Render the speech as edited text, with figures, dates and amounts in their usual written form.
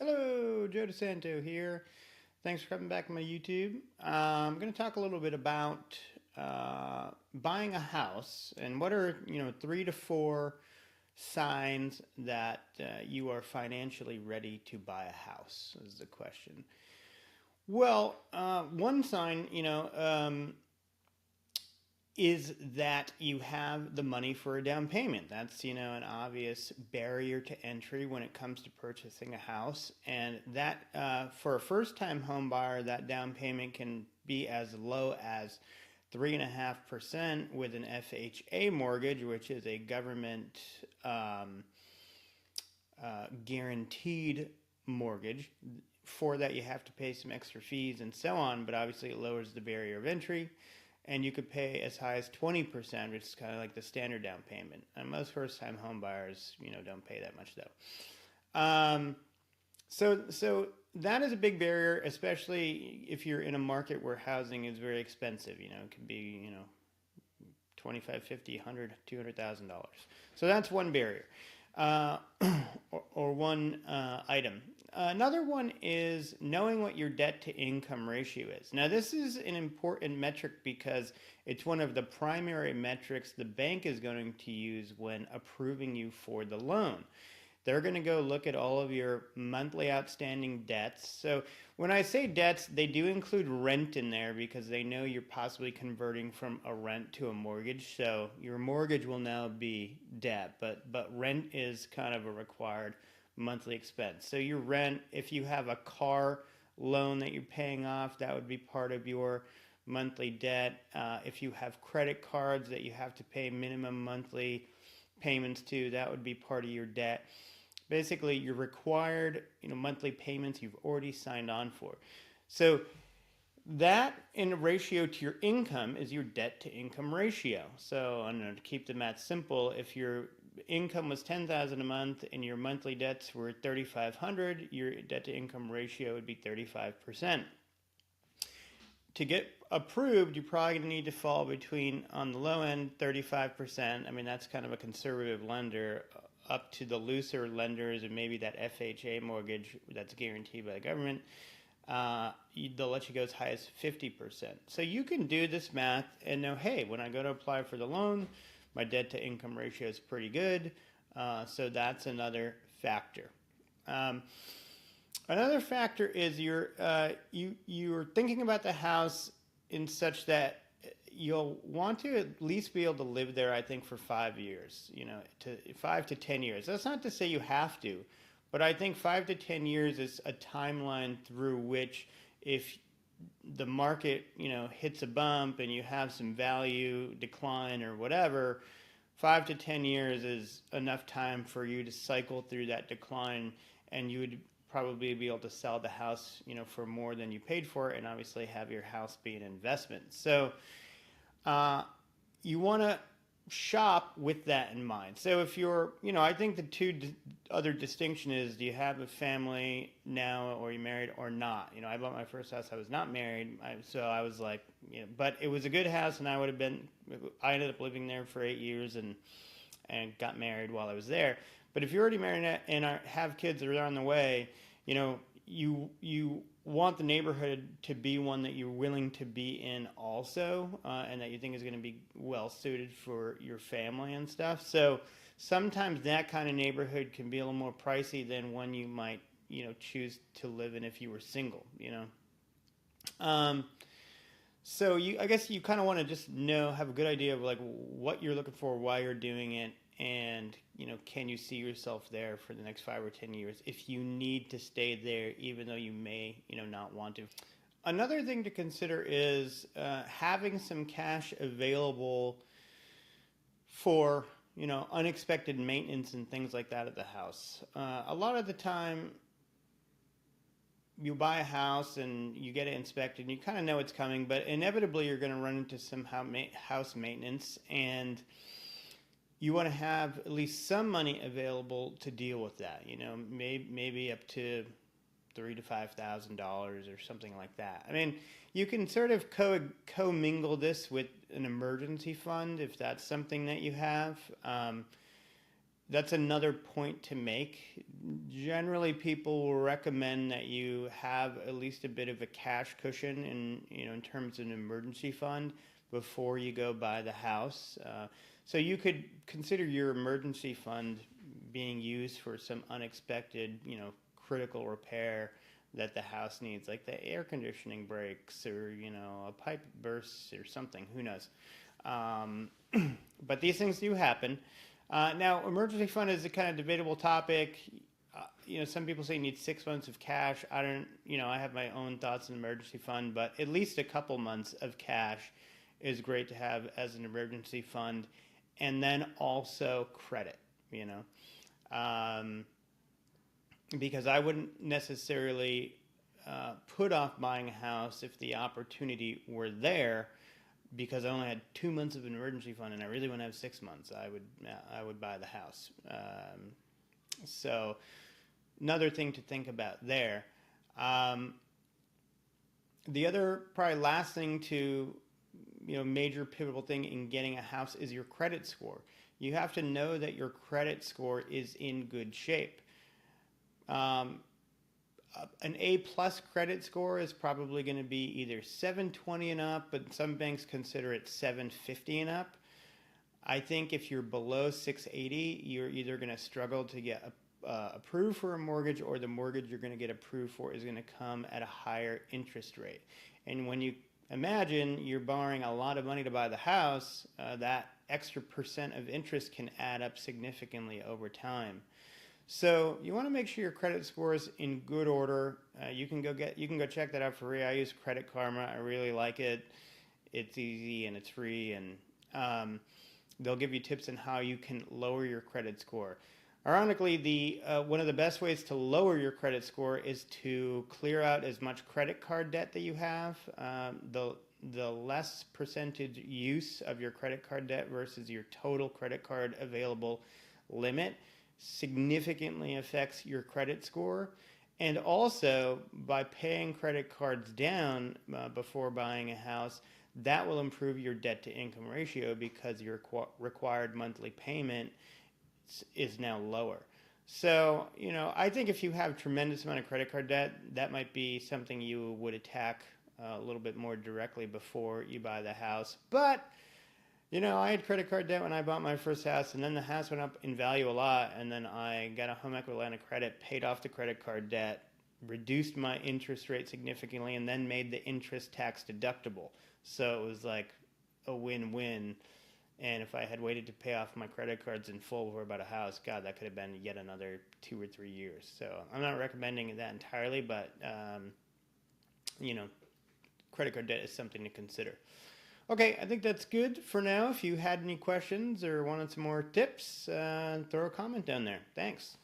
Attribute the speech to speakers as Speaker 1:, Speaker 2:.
Speaker 1: Hello, Joe DeSanto here. Thanks for coming back to my YouTube. I'm going to talk a little bit about buying a house and what are 3 to 4 signs that you are financially ready to buy a house is the question. Well, one sign is that you have the money for a down payment. That's, an obvious barrier to entry when it comes to purchasing a house. And that, for a first-time home buyer, that down payment can be as low as 3.5% with an FHA mortgage, which is a government guaranteed mortgage. For that, you have to pay some extra fees and so on, but obviously it lowers the barrier of entry. And you could pay as high as 20%, which is kind of like the standard down payment. And most first-time home buyers, don't pay that much though. So that is a big barrier, especially if you're in a market where housing is very expensive. It can be, $25, $50, $100, $200,000. So that's one barrier, or one item. Another one is knowing what your debt to income ratio is. Now, this is an important metric because it's one of the primary metrics the bank is going to use when approving you for the loan. They're going to go look at all of your monthly outstanding debts. So when I say debts, they do include rent in there because they know you're possibly converting from a rent to a mortgage. So your mortgage will now be debt, but rent is kind of a required monthly expense. So your rent, if you have a car loan that you're paying off, that would be part of your monthly debt. If you have credit cards that you have to pay minimum monthly payments to, that would be part of your debt. Basically, your required monthly payments you've already signed on for. So that in ratio to your income is your debt to income ratio. So I'm going to keep the math simple. If your income was $10,000 a month and your monthly debts were $3,500, your debt to income ratio would be 35%. To get approved, you're probably going to need to fall between, on the low end, 35%. I mean, that's kind of a conservative lender, up to the looser lenders and maybe that FHA mortgage that's guaranteed by the government. They'll let you go as high as 50%. So you can do this math and know, hey, when I go to apply for the loan, my debt to income ratio is pretty good. So that's another factor. Another factor is you're thinking about the house in such that you'll want to at least be able to live there, I think, for 5 years, to 5 to 10 years. That's not to say you have to, but I think 5 to 10 years is a timeline through which if the market, hits a bump and you have some value decline or whatever, 5 to 10 years is enough time for you to cycle through that decline, and you would probably be able to sell the house, for more than you paid for it, and obviously have your house be an investment. So you want to shop with that in mind. So if you're, I think the two other distinction is, do you have a family now, or are you married or not? I bought my first house, I was not married, so I was like, but it was a good house, and I ended up living there for 8 years and got married while I was there. But if you're already married and have kids that are on the way, you want the neighborhood to be one that you're willing to be in also, and that you think is going to be well suited for your family and stuff. So sometimes that kind of neighborhood can be a little more pricey than one you might, choose to live in if you were single, So I guess you kind of want to just have a good idea of like what you're looking for, why you're doing it, and can you see yourself there for the next 5 or 10 years if you need to stay there, even though you may not want to. Another thing to consider is having some cash available for unexpected maintenance and things like that at the house. A lot of the time you buy a house and you get it inspected and you kind of know it's coming, but inevitably you're going to run into some house maintenance, and you want to have at least some money available to deal with that. Maybe up to $3,000 to $5,000 or something like that. I mean, you can sort of commingle this with an emergency fund if that's something that you have. that's another point to make. Generally, people will recommend that you have at least a bit of a cash cushion in terms of an emergency fund before you go buy the house. So you could consider your emergency fund being used for some unexpected, critical repair that the house needs, like the air conditioning breaks or, a pipe bursts or something, who knows. But these things do happen. Now, emergency fund is a kind of debatable topic. Some people say you need 6 months of cash. I don't, I have my own thoughts on emergency fund, but at least a couple months of cash is great to have as an emergency fund. And then also credit, because I wouldn't necessarily put off buying a house if the opportunity were there, because I only had 2 months of an emergency fund and I really want to have 6 months. I would buy the house. So another thing to think about there. The other probably last thing to, major pivotal thing in getting a house is your credit score. You have to know that your credit score is in good shape. An A+ credit score is probably going to be either 720 and up, but some banks consider it 750 and up. I think if you're below 680, you're either going to struggle to get approved for a mortgage, or the mortgage you're going to get approved for is going to come at a higher interest rate. And when you imagine you're borrowing a lot of money to buy the house, that extra % of interest can add up significantly over time. So you want to make sure your credit score is in good order. You can go check that out for free. I use Credit Karma. I really like it. It's easy and it's free, and they'll give you tips on how you can lower your credit score. Ironically, one of the best ways to lower your credit score is to clear out as much credit card debt that you have. The less percentage use of your credit card debt versus your total credit card available limit significantly affects your credit score. And also, by paying credit cards down before buying a house, that will improve your debt to income ratio, because your required monthly payment is now lower. So, I think if you have a tremendous amount of credit card debt, that might be something you would attack a little bit more directly before you buy the house. But, I had credit card debt when I bought my first house, and then the house went up in value a lot, and then I got a home equity line of credit, paid off the credit card debt, reduced my interest rate significantly, and then made the interest tax deductible. So it was like a win-win. And if I had waited to pay off my credit cards in full before I bought a house, God, that could have been yet another 2 or 3 years. So I'm not recommending that entirely, but, credit card debt is something to consider. Okay, I think that's good for now. If you had any questions or wanted some more tips, throw a comment down there. Thanks.